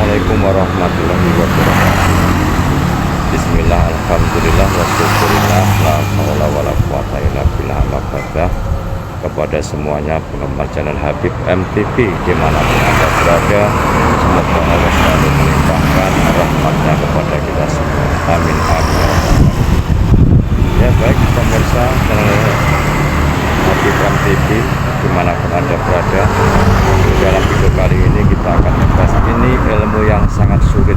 Assalamualaikum warahmatullahi wabarakatuh. Bismillah, alhamdulillah, wasyukurillah, la haula wala quwata illa billah, al-fatihah. Kepada semuanya penggemar channel Habib MTV dimanapun Anda berada, semoga Allah selalu melimpahkan rahmatnya kepada kita semua. Amin, amin. Ya baik pemirsa channel Habib MTV dimanapun Anda berada, dalam video kali ini kita akan membahas ini ilmu yang sangat sulit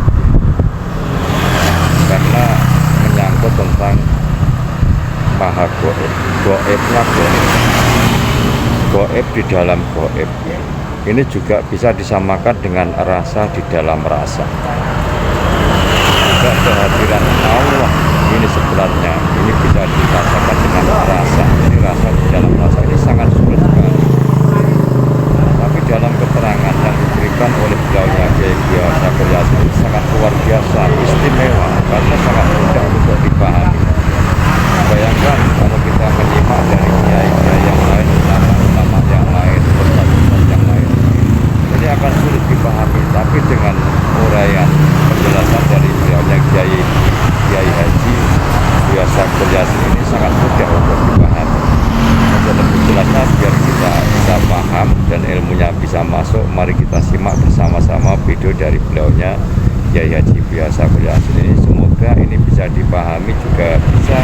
karena menyangkut tentang maha goib, goibnya goib di dalam goib. Ini juga bisa disamakan dengan rasa di dalam rasa. Juga kehadiran Allah ini sebenarnya ini bisa dirasakan dengan rasa. Jadi rasa di dalam rasa ini sangat sulit sekali. Tapi dalam keterangan yang diberikan oleh beliaunya Kiai Sakur Yasin sangat luar biasa, istimewa karena sangat mudah untuk dipahami. Bayangkan kalau kita menyimak dari kiai-kiai yang lain, ulama-ulama yang lain, ustaz-ustaz yang lain, ini akan sulit dipahami. Tapi dengan uraian penjelasan dari beliaunya Kiai Haji Sakur Yasin ini sangat mudah untuk dipahami. Untuk lebih jelasnya biar kita bisa paham dan ilmunya bisa masuk, mari kita simak bersama-sama video dari beliaunya Kiai Haji Sakur Yasin ini. Semoga ini bisa dipahami, juga bisa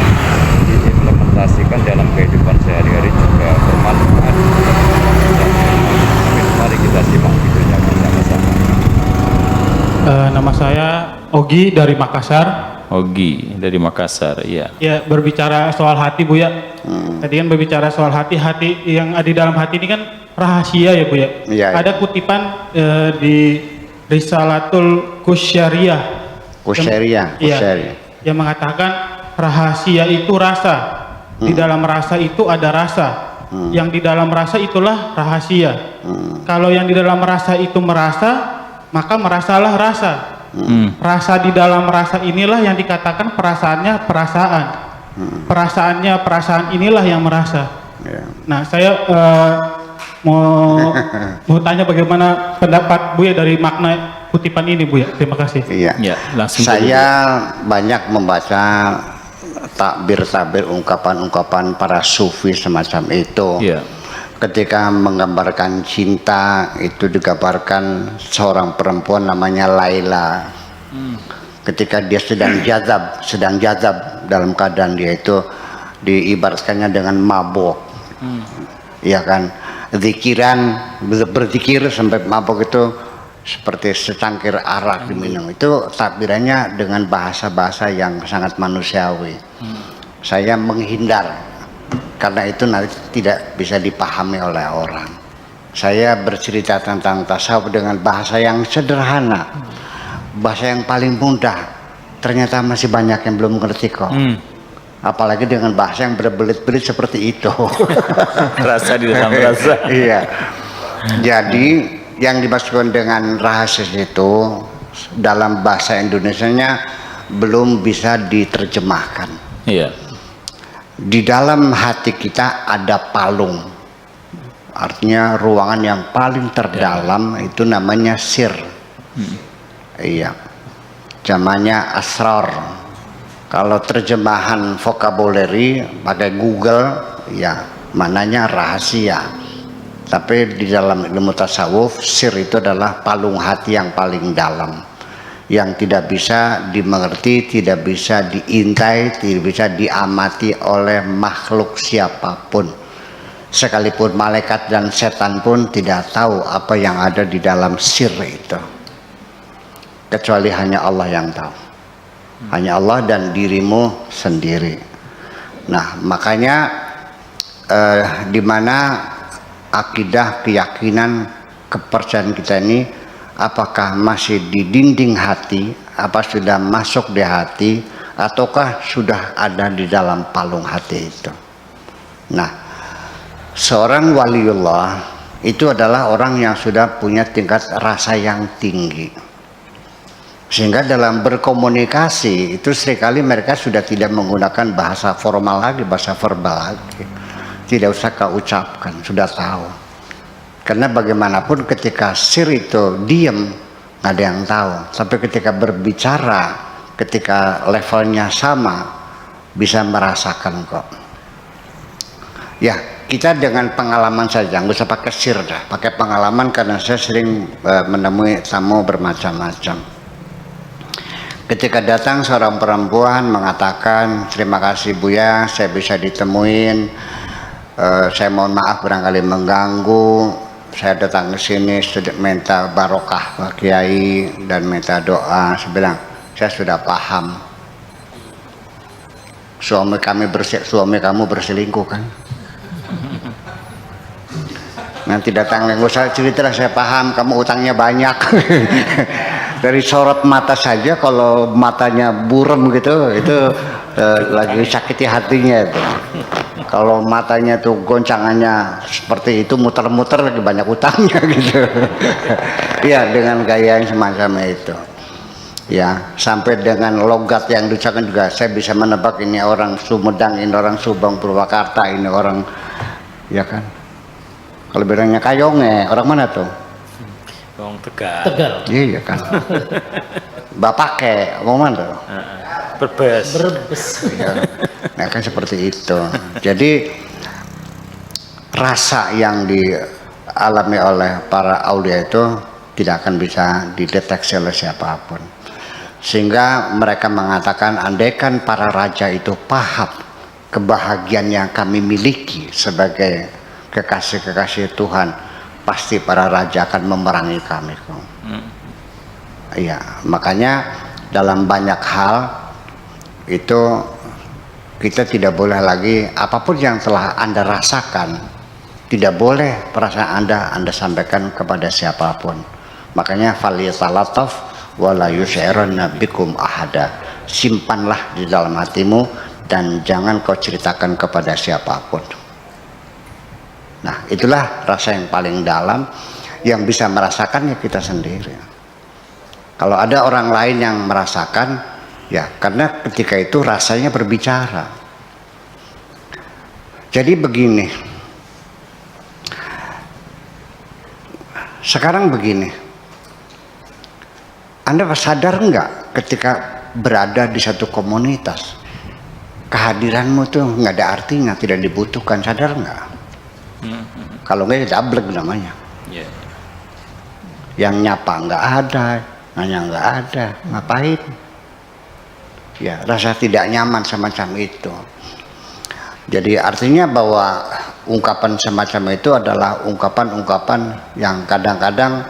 diimplementasikan dalam kehidupan sehari-hari, juga bermanfaat. Mari kita simak videonya bersama-sama. Nama saya Ogi dari Makassar. Ogi dari Makassar, iya. Ya, berbicara soal hati, Bu ya. Tadi kan berbicara soal hati yang ada di dalam hati ini kan rahasia ya, Bu ya. Iya. Ada kutipan di Risalatul Qusyariyah. Iya. Yang mengatakan rahasia itu rasa. Di dalam rasa itu ada rasa. Yang di dalam rasa itulah rahasia. Kalau yang di dalam rasa itu merasa, maka merasalah rasa. Rasa di dalam rasa inilah yang dikatakan perasaannya perasaan. Perasaannya perasaan inilah yang merasa. Nah, saya mau tanya bagaimana pendapat Bu ya dari makna kutipan ini, Bu ya. Terima kasih. Iya. Ya, langsung Saya banyak membaca takbir-takbir, ungkapan-ungkapan para sufi semacam itu. Iya. Ketika menggambarkan cinta, itu digambarkan seorang perempuan namanya Laila. Ketika dia sedang jazab dalam keadaan dia itu diibaratkannya dengan mabuk. Iya kan? Zikiran, berzikir sampai mabuk itu seperti secangkir arak diminum. Itu takbirannya dengan bahasa-bahasa yang sangat manusiawi. Saya menghindar karena itu nanti tidak bisa dipahami oleh orang. Saya bercerita tentang tasawuf dengan bahasa yang sederhana, bahasa yang paling mudah. Ternyata masih banyak yang belum mengerti kok. Apalagi dengan bahasa yang berbelit-belit seperti itu. Rasa di dalam rasa. Iya. Jadi yang dimaksudkan dengan rahasia itu dalam bahasa Indonesianya belum bisa diterjemahkan. Iya. Di dalam hati kita ada palung, artinya ruangan yang paling terdalam, itu namanya sir. Iya, namanya asrar. Kalau terjemahan vocabulary pakai Google, ya mananya rahasia. Tapi di dalam ilmu tasawuf, sir itu adalah palung hati yang paling dalam, yang tidak bisa dimengerti, tidak bisa diintai, tidak bisa diamati oleh makhluk siapapun. Sekalipun malaikat dan setan pun tidak tahu apa yang ada di dalam sir itu. Kecuali hanya Allah yang tahu. Hanya Allah dan dirimu sendiri. Nah, makanya di mana akidah, keyakinan, kepercayaan kita ini, apakah masih di dinding hati, apa sudah masuk di hati, ataukah sudah ada di dalam palung hati itu. Nah, seorang waliullah itu adalah orang yang sudah punya tingkat rasa yang tinggi. Sehingga dalam berkomunikasi itu seringkali mereka sudah tidak menggunakan bahasa formal lagi, bahasa verbal lagi. Tidak usah kau ucapkan, sudah tahu. Karena bagaimanapun ketika sir itu diam, nggak ada yang tahu. Tapi ketika berbicara, ketika levelnya sama, bisa merasakan kok. Ya, kita dengan pengalaman saja, nggak usah pakai sir dah, pakai pengalaman karena saya sering menemui tamu bermacam-macam. Ketika datang seorang perempuan mengatakan, terima kasih Buya, saya bisa ditemuin, saya mohon maaf barangkali mengganggu, saya datang ke sini minta barokah Pak Kiai dan minta doa. Saya bilang, saya sudah paham. Suami kamu berselingkuh kan? Nanti datang nggak usah cerita, saya paham kamu utangnya banyak. Dari sorot mata saja, kalau matanya buram gitu, itu lagi sakiti hatinya itu. Kalau matanya tuh goncangannya seperti itu, muter-muter lagi banyak utangnya gitu. Ya, dengan gaya yang semacam itu. Ya, sampai dengan logat yang diucapkan juga saya bisa menebak ini orang Sumedang, ini orang Subang Purwakarta, ini orang, ya kan. Kalau bilangnya Kayonge, orang mana tuh? Wong Tegal. Tegal. Iya kan. Bapak ke, mau mana tuh? Berbes. Brebes. Ya. Nah kan seperti itu. Jadi rasa yang dialami oleh para aulia itu tidak akan bisa dideteksi oleh siapapun. Sehingga mereka mengatakan, andaikan para raja itu paham kebahagiaan yang kami miliki sebagai kekasih-kekasih Tuhan, pasti para raja akan memerangi kami. Iya, makanya dalam banyak hal itu kita tidak boleh lagi apapun yang telah Anda rasakan, tidak boleh perasaan Anda sampaikan kepada siapapun. Makanya faliyatalataf wala yus'iranna bikum ahada. Simpanlah di dalam hatimu dan jangan kau ceritakan kepada siapapun. Nah, itulah rasa yang paling dalam, yang bisa merasakannya kita sendiri. Kalau ada orang lain yang merasakan, ya karena ketika itu rasanya berbicara. Jadi begini, sekarang begini, Anda sadar nggak ketika berada di satu komunitas, kehadiranmu tuh nggak ada artinya, tidak dibutuhkan, sadar nggak? Kalau nggak ya dablek namanya. Yeah. Yang nyapa nggak ada, nanya nggak ada, ngapain? Ya rasa tidak nyaman semacam itu. Jadi artinya bahwa ungkapan semacam itu adalah ungkapan-ungkapan yang kadang-kadang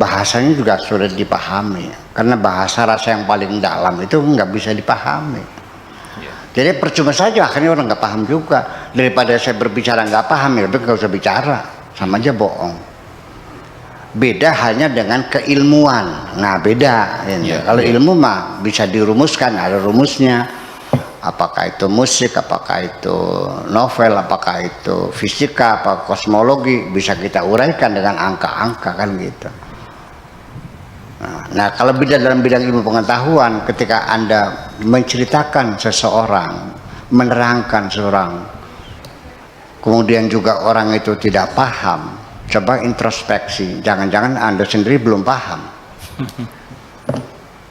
bahasanya juga sulit dipahami. Karena bahasa rasa yang paling dalam itu nggak bisa dipahami. Jadi percuma saja akhirnya orang nggak paham juga. Daripada saya berbicara nggak paham, ya lebih nggak usah bicara, sama aja bohong. Beda hanya dengan keilmuan. Nah beda. Kalau ilmu mah bisa dirumuskan, ada rumusnya. Apakah itu musik, apakah itu novel, apakah itu fisika, apakah kosmologi, bisa kita uraikan dengan angka-angka kan gitu. Nah, kalau dalam bidang ilmu pengetahuan, ketika Anda menceritakan seseorang, menerangkan seseorang, kemudian juga orang itu tidak paham, coba introspeksi, jangan-jangan Anda sendiri belum paham.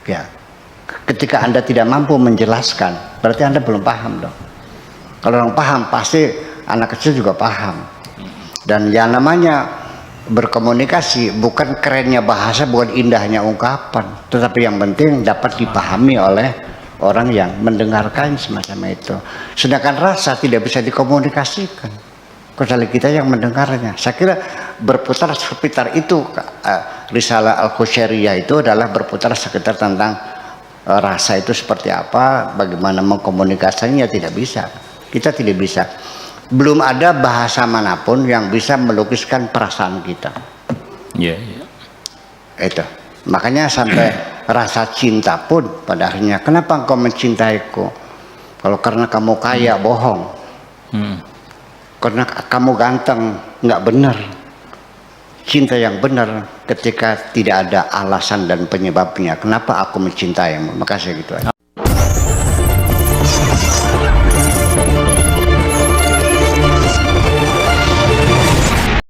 Ya, ketika Anda tidak mampu menjelaskan, berarti Anda belum paham dong. Kalau orang paham, pasti anak kecil juga paham. Dan yang namanya berkomunikasi bukan kerennya bahasa, bukan indahnya ungkapan, tetapi yang penting dapat dipahami oleh orang yang mendengarkan semacam itu. Sedangkan rasa tidak bisa dikomunikasikan kecuali kita yang mendengarnya. Saya kira berputar sekitar itu. Risalah Al-Qusyariyah itu adalah berputar sekitar tentang rasa itu seperti apa, bagaimana mengkomunikasikannya. Tidak bisa, kita tidak bisa. Belum ada bahasa manapun yang bisa melukiskan perasaan kita. Iya, iya. Itu. Makanya sampai rasa cinta pun pada akhirnya, kenapa engkau mencintaiku? Kalau karena kamu kaya, bohong. Karena kamu ganteng, nggak benar. Cinta yang benar ketika tidak ada alasan dan penyebabnya. Kenapa aku mencintaimu? Makasih gitu aja.